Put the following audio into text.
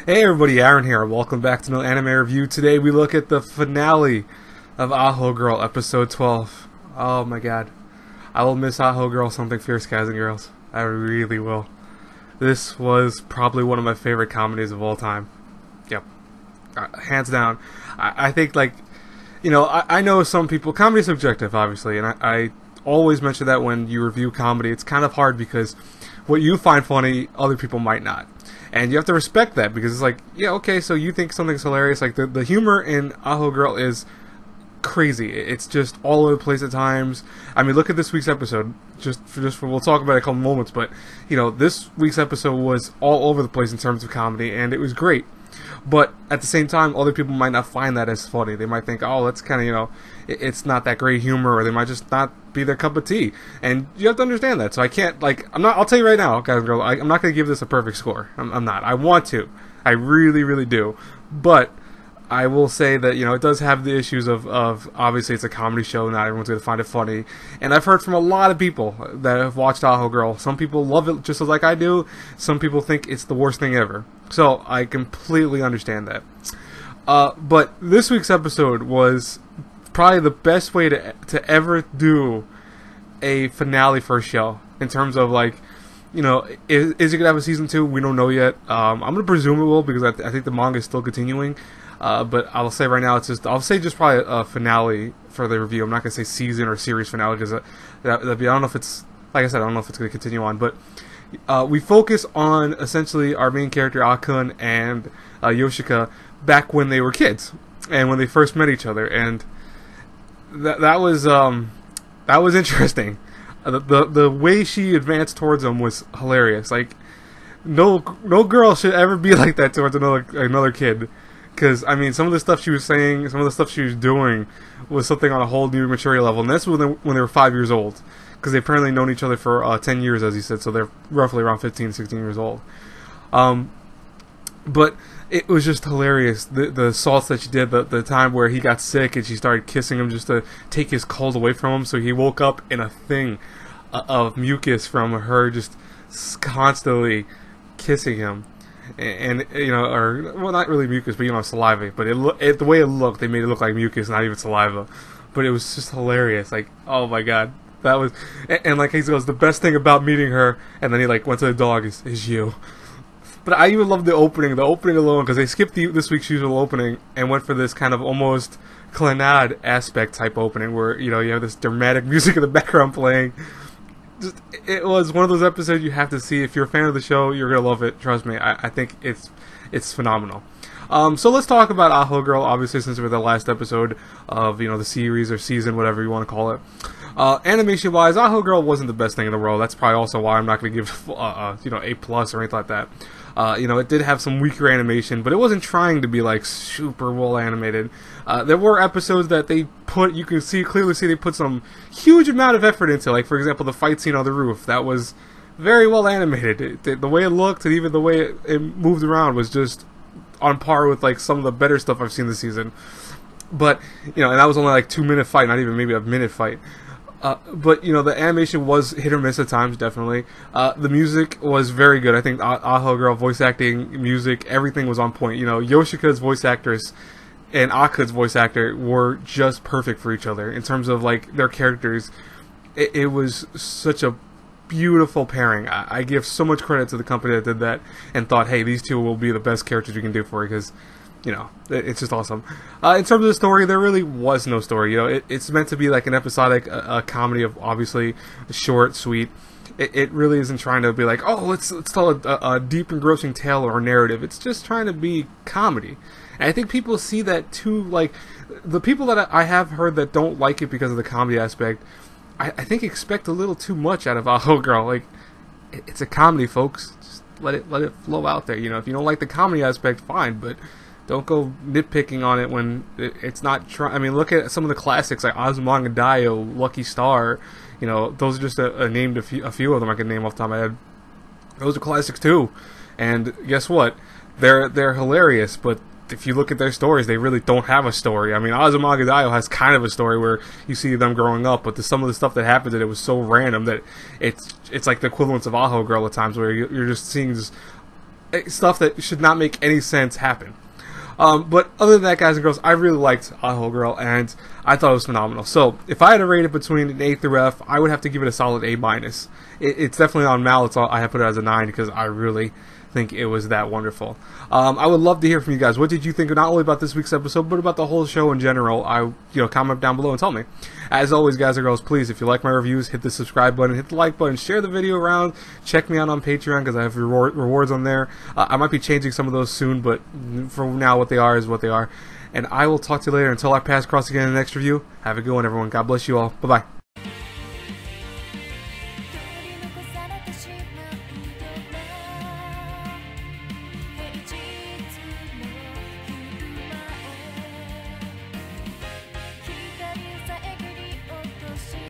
Hey everybody, Aaron here. Welcome back to another anime review. Today we look at the finale of AHO GIRL, episode 12. Oh my god. I will miss AHO GIRL something fierce, guys and girls. I really will. This was probably one of my favorite comedies of all time. Yep. Hands down. I think, like, you know, I know some people, comedy is subjective, obviously, and I always mention that when you review comedy. It's kind of hard because what you find funny, other people might not. And you have to respect that, because it's like, yeah, okay, so you think something's hilarious. Like, the humor in AHO GIRL is crazy. It's just all over the place at times. I mean, look at this week's episode. We'll talk about it in a couple moments, but, you know, this week's episode was all over the place in terms of comedy, and it was great. But at the same time, other people might not find that as funny. They might think, oh, that's kind of, you know, it's not that great humor, or they might just not be their cup of tea. And you have to understand that. So I can't, like, I'll tell you right now, guys and girls, I'm not going to give this a perfect score. I'm not. I want to. I really, really do. But I will say that, you know, it does have the issues of obviously it's a comedy show, not everyone's going to find it funny. And I've heard from a lot of people that have watched AHO GIRL. Some people love it just as like I do. Some people think it's the worst thing ever. So I completely understand that. But this week's episode was probably the best way to ever do a finale for a show. In terms of, like, you know, is it going to have a season 2? We don't know yet. I'm going to presume it will, because I think the manga is still continuing. But I'll say right now, I'll say just probably a finale for the review. I'm not going to say season or series finale, because I don't know if it's, like I said, I don't know if it's going to continue on. But we focus on essentially our main character Akun and Yoshika back when they were kids and when they first met each other, and that was interesting. The way she advanced towards him was hilarious. Like, no girl should ever be like that towards another kid. Because, I mean, some of the stuff she was saying, some of the stuff she was doing was something on a whole new maturity level. And that's when they were 5 years old. Because they've apparently known each other for 10 years, as he said. So they're roughly around 15, 16 years old. But it was just hilarious. The assaults that she did, the time where he got sick and she started kissing him just to take his cold away from him. So he woke up in a thing of mucus from her just constantly kissing him. And you know, or, well, not really mucus, but, you know, saliva. But the way it looked, they made it look like mucus, not even saliva. But it was just hilarious. Like, oh my god, that was. And like he goes, the best thing about meeting her, and then he like went to the dog, is you. But I even loved the opening alone, because they skipped this week's usual opening and went for this kind of almost Clannad aspect type opening, where, you know, you have this dramatic music in the background playing. It was one of those episodes you have to see. If you're a fan of the show, you're gonna love it. Trust me. I think it's phenomenal. So let's talk about AHO GIRL. Obviously, since we're the last episode of, you know, the series or season, whatever you want to call it. Animation-wise, AHO GIRL wasn't the best thing in the world. That's probably also why I'm not going to give you know, A+ or anything like that. You know, it did have some weaker animation, but it wasn't trying to be like super well animated. There were episodes that they put, you can clearly see they put some huge amount of effort into. Like, for example, the fight scene on the roof. That was very well animated. The way it looked and even the way it moved around was just on par with, like, some of the better stuff I've seen this season. But, you know, and that was only like 2-minute fight, not even maybe a minute fight. But, you know, the animation was hit or miss at times, definitely. The music was very good. I think AHO GIRL voice acting, music, everything was on point. You know, Yoshika's voice actress and Akun's voice actor were just perfect for each other in terms of, like, their characters. It was such a beautiful pairing. I give so much credit to the company that did that and thought, hey, these two will be the best characters we can do for you, because, you know, it's just awesome. In terms of the story, there really was no story. You know, it's meant to be like an episodic comedy of, obviously, short, sweet. It really isn't trying to be like, oh, let's tell a deep, engrossing tale or narrative. It's just trying to be comedy. And I think people see that too. Like, the people that I have heard that don't like it because of the comedy aspect, I think expect a little too much out of AHO GIRL. Like, it's a comedy, folks. Just let it flow out there. You know, if you don't like the comedy aspect, fine, but don't go nitpicking on it when it's not I mean, look at some of the classics like Azumanga Daioh, Lucky Star. You know, those are just named a few of them I can name off the top of my head. Those are classics too. And guess what? They're hilarious, but if you look at their stories, they really don't have a story. I mean, Azumanga Daioh has kind of a story where you see them growing up, but some of the stuff that happens, it was so random that it's like the equivalence of AHO GIRL at times, where you're just seeing just stuff that should not make any sense happen. But other than that, guys and girls, I really liked AHO GIRL, and I thought it was phenomenal. So, if I had to rate it between an A through F, I would have to give it a solid A minus. It's definitely on Mal. I have put it as a 9 because I really think it was that wonderful. I would love to hear from you guys. What did you think not only about this week's episode, but about the whole show in general? Comment down below and tell me. As always, guys and girls, please, if you like my reviews, hit the subscribe button, hit the like button, share the video around, check me out on Patreon because I have rewards on there. I might be changing some of those soon, but for now, what they are is what they are. And I will talk to you later. Until our paths cross again in the next review, have a good one, everyone. God bless you all. Bye-bye.